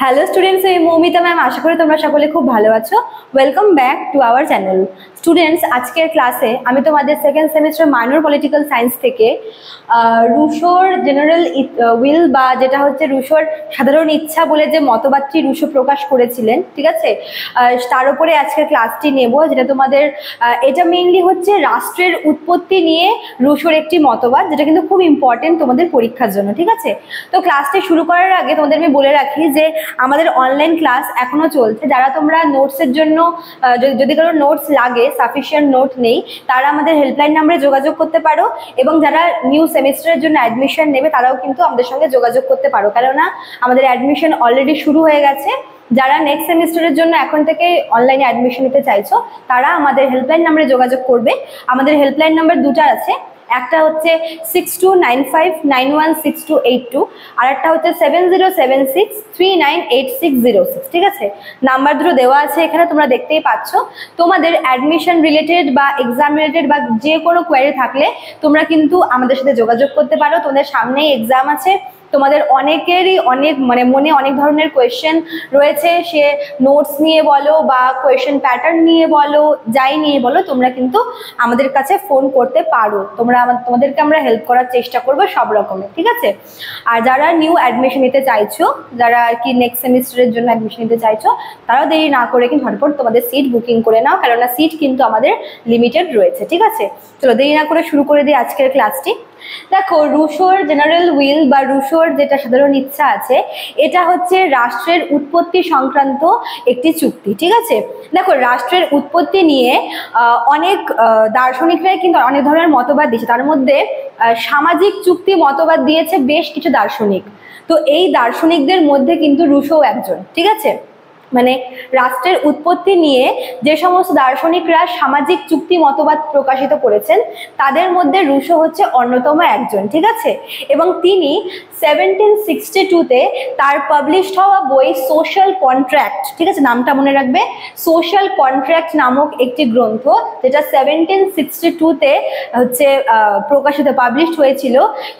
Hello students, আমি Moumita ma'am. আশা করি তোমরা সকলে খুব ভালো আছো। Welcome back to our channel. Students, আজকের ক্লাসে আমি তোমাদের second semester minor political science থেকে রুশোর জেনারেল উইল বা যেটা হচ্ছে রুশোর সাধারণ ইচ্ছা বলে যে মতবাদটি রুশো প্রকাশ করেছিলেন, ঠিক আছে, তার উপরে আজকের ক্লাসটি নেব। যেটা তোমাদের এটা মেইনলি হচ্ছে রাষ্ট্রের উৎপত্তি নিয়ে রুশোর একটি মতবাদ, যেটা কিন্তু খুব ইম্পর্টেন্ট তোমাদের পরীক্ষার জন্য, ঠিক আছে। তো ক্লাসটি শুরু করার আগে তোমাদের আমি বলে রাখি যে আমাদের অনলাইন ক্লাস এখনো চলছে। যারা তোমরা নোটসের জন্য যদি কারো নোটস লাগে, সাফিসিয়েন্ট নোট নেই, তারা আমাদের হেল্পলাইন নাম্বারে যোগাযোগ করতে পারো। এবং যারা নিউ সেমিস্টারের জন্য অ্যাডমিশন নেবে তারাও কিন্তু আমাদের সঙ্গে যোগাযোগ করতে পারো, কেননা আমাদের অ্যাডমিশন অলরেডি শুরু হয়ে গেছে। যারা নেক্সট সেমিস্টারের জন্য এখন থেকে অনলাইনে অ্যাডমিশন নিতে চাইছো তারা আমাদের হেল্পলাইন নাম্বারে যোগাযোগ করবে। আমাদের হেল্পলাইন নাম্বার দুটো আছে, একটা হচ্ছে 6295916282, আর একটা হচ্ছে 7076398606, ঠিক আছে। নাম্বার দুটো দেওয়া আছে এখানে, তোমরা দেখতেই পাচ্ছ। তোমাদের অ্যাডমিশন রিলেটেড বা এক্সাম রিলেটেড বা যে কোনো কোয়ারি থাকলে তোমরা কিন্তু আমাদের সাথে যোগাযোগ করতে পারো। তোমাদের সামনেই এক্সাম আছে, তোমাদের অনেকেরই মনে অনেক ধরনের কোয়েশ্চেন রয়েছে, সে নোটস নিয়ে বলো বা কোয়েশ্চেন প্যাটার্ন নিয়ে বলো, যাই নিয়ে বলো, তোমরা কিন্তু আমাদের কাছে ফোন করতে পারো। তোমাদেরকে আমরা হেল্প করার চেষ্টা করবো সব রকমের, ঠিক আছে। আর যারা নিউ অ্যাডমিশন নিতে চাইছো, যারা আর কি নেক্সট সেমিস্টারের জন্য অ্যাডমিশন নিতে চাইছো, তারাও দেরি না করে কিন্তু ঝটপট তোমাদের সিট বুকিং করে নাও, কেননা সিট কিন্তু আমাদের লিমিটেড রয়েছে, ঠিক আছে। চলো দেরি না করে শুরু করে দিই আজকের ক্লাসটি। দেখো, রুশোর জেনারেল উইল বা রুশোর যেটা সাধারণ ইচ্ছা আছে, এটা হচ্ছে রাষ্ট্রের উৎপত্তি সংক্রান্ত একটি চুক্তি, ঠিক আছে। দেখো, রাষ্ট্রের উৎপত্তি নিয়ে অনেক দার্শনিকরাই কিন্তু অনেক ধরনের মতবাদ দিয়েছে। তার মধ্যে সামাজিক চুক্তি মতবাদ দিয়েছে বেশ কিছু দার্শনিক। তো এই দার্শনিকদের মধ্যে কিন্তু রুশো একজন, ঠিক আছে। মানে রাষ্ট্রের উৎপত্তি নিয়ে যে সমস্ত দার্শনিকরা সামাজিক চুক্তি মতবাদ প্রকাশিত করেছেন তাদের মধ্যে রুশো হচ্ছে অন্যতম একজন, ঠিক আছে। এবং তিনি 1762-তে তার পাবলিশড হওয়া বই সোশ্যাল কন্ট্রাক্ট, ঠিক আছে, নামটা মনে রাখবে, সোশ্যাল কন্ট্রাক্ট নামক একটি গ্রন্থ, যেটা 1762-তে হচ্ছে প্রকাশিত পাবলিশড হয়েছিল,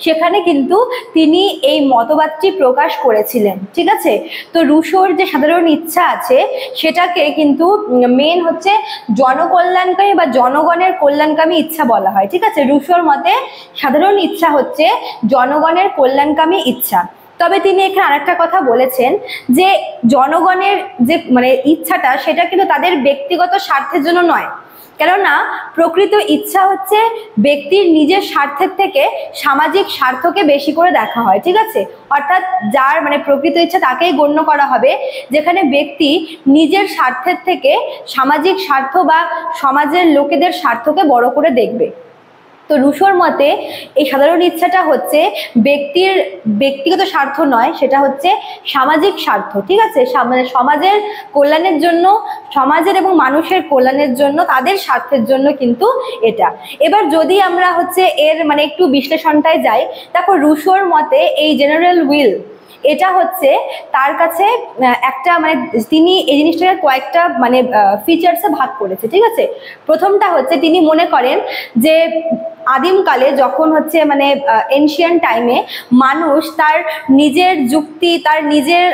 সেখানে কিন্তু তিনি এই মতবাদটি প্রকাশ করেছিলেন, ঠিক আছে। তো রুশোর যে সাধারণ ইচ্ছা আছে সেটাকে কিন্তু মেন হচ্ছে জনকল্যাণকামী বা জনগণের কল্যাণকামী ইচ্ছা বলা হয়, ঠিক আছে। রুশোর মতে সাধারণ ইচ্ছা হচ্ছে জনগণের কল্যাণকামী ইচ্ছা। তবে তিনি এখানে আরেকটা কথা বলেছেন যে জনগণের যে ইচ্ছাটা, সেটা কিন্তু তাদের ব্যক্তিগত স্বার্থের জন্য নয়, কেননা প্রকৃত ইচ্ছা হচ্ছে ব্যক্তির নিজের স্বার্থের থেকে সামাজিক স্বার্থকে বেশি করে দেখা হয়, ঠিক আছে। অর্থাৎ যার প্রকৃত ইচ্ছা তাকেই গণ্য করা হবে যেখানে ব্যক্তি নিজের স্বার্থের থেকে সামাজিক স্বার্থ বা সমাজের লোকেদের স্বার্থকে বড় করে দেখবে। তো রুশোর মতে এই সাধারণ ইচ্ছাটা হচ্ছে ব্যক্তির ব্যক্তিগত স্বার্থ নয়, সেটা হচ্ছে সামাজিক স্বার্থ, ঠিক আছে। সমাজের কল্যাণের জন্য, সমাজের এবং মানুষের কল্যাণের জন্য, তাদের স্বার্থের জন্য কিন্তু এটা। এবার যদি আমরা হচ্ছে এর একটু বিশ্লেষণটায় যাই, দেখো রুশোর মতে এই জেনারেল উইল এটা হচ্ছে তার কাছে একটা তিনি এই জিনিসটাকে কয়েকটা ফিচার্সে ভাগ করেছে, ঠিক আছে। প্রথমটা হচ্ছে তিনি মনে করেন যে আদিমকালে যখন হচ্ছে এনশিয়ান্ট টাইমে মানুষ তার নিজের যুক্তি, তার নিজের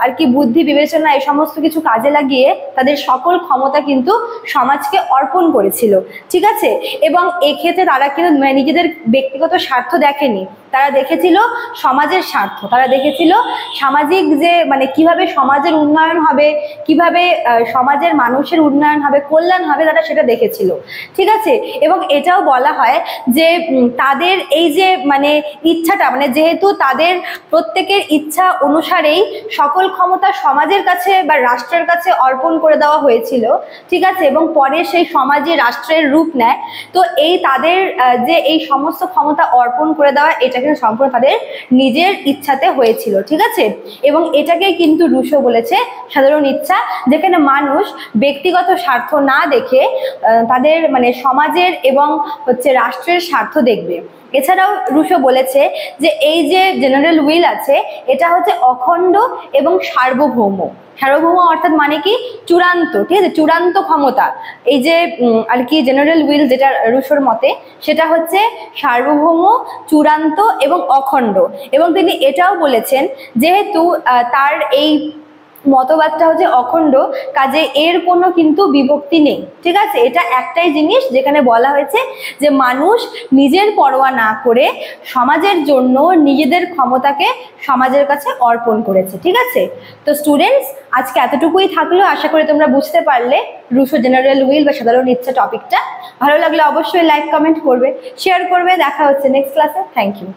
আর কি বুদ্ধি বিবেচনা এই সমস্ত কিছু কাজে লাগিয়ে তাদের সকল ক্ষমতা কিন্তু সমাজকে অর্পণ করেছিল, ঠিক আছে। এবং এক্ষেত্রে তারা কিন্তু নিজেদের ব্যক্তিগত স্বার্থ দেখেনি, তারা দেখেছিল সমাজের স্বার্থ। তারা দেখেছিল সামাজিক যে কিভাবে সমাজের উন্নয়ন হবে, কিভাবে সমাজের মানুষের উন্নয়ন হবে, কল্যাণ হবে, তারা সেটা দেখেছিল, ঠিক আছে। এবং এটাও বলা হয় যে তাদের এই যে ইচ্ছাটা যেহেতু তাদের প্রত্যেকের ইচ্ছা অনুসারেই সকল ক্ষমতা সমাজের কাছে বা রাষ্ট্রের কাছে অর্পণ করে দেওয়া হয়েছিল, ঠিক আছে। এবং পরে সেই সমাজে রাষ্ট্রের রূপ নেয়। তো এই তাদের যে এই সমস্ত ক্ষমতা অর্পণ করে দেওয়া, এটা কিন্তু সম্পূর্ণ তাদের নিজের ইচ্ছাতে হয়েছিল, ঠিক আছে। এবং এটাকেই কিন্তু রুশো বলেছে সাধারণ ইচ্ছা, যেখানে মানুষ ব্যক্তিগত স্বার্থ না দেখে তাদের সমাজের এবং হচ্ছে রাষ্ট্রের স্বার্থ দেখবে। এছাড়াও রুশো বলেছে যে এই যে জেনারেল উইল আছে এটা হচ্ছে অখণ্ড এবং সার্বভৌম। সার্বভৌম অর্থাৎ কি, চূড়ান্ত, ঠিক আছে, চূড়ান্ত ক্ষমতা। এই যে আর কি জেনারেল উইল যেটা রুশোর মতে, সেটা হচ্ছে সার্বভৌম, চূড়ান্ত এবং অখণ্ড। এবং তিনি এটাও বলেছেন যেহেতু তার এই মতবাদটা হচ্ছে অখণ্ড, কাজে এর কোনো কিন্তু বিভক্তি নেই, ঠিক আছে। এটা একটাই জিনিস যেখানে বলা হয়েছে যে মানুষ নিজের পরোয়া না করে সমাজের জন্য নিজেদের ক্ষমতাকে সমাজের কাছে অর্পণ করেছে, ঠিক আছে। তো স্টুডেন্টস, আজকে এতটুকুই থাকলো। আশা করি তোমরা বুঝতে পারলে রুশো জেনারেল উইল বা সাধারণ ইচ্ছা টপিকটা। ভালো লাগলে অবশ্যই লাইক কমেন্ট করবে, শেয়ার করবে। দেখা হচ্ছে নেক্সট ক্লাসে। Thank you.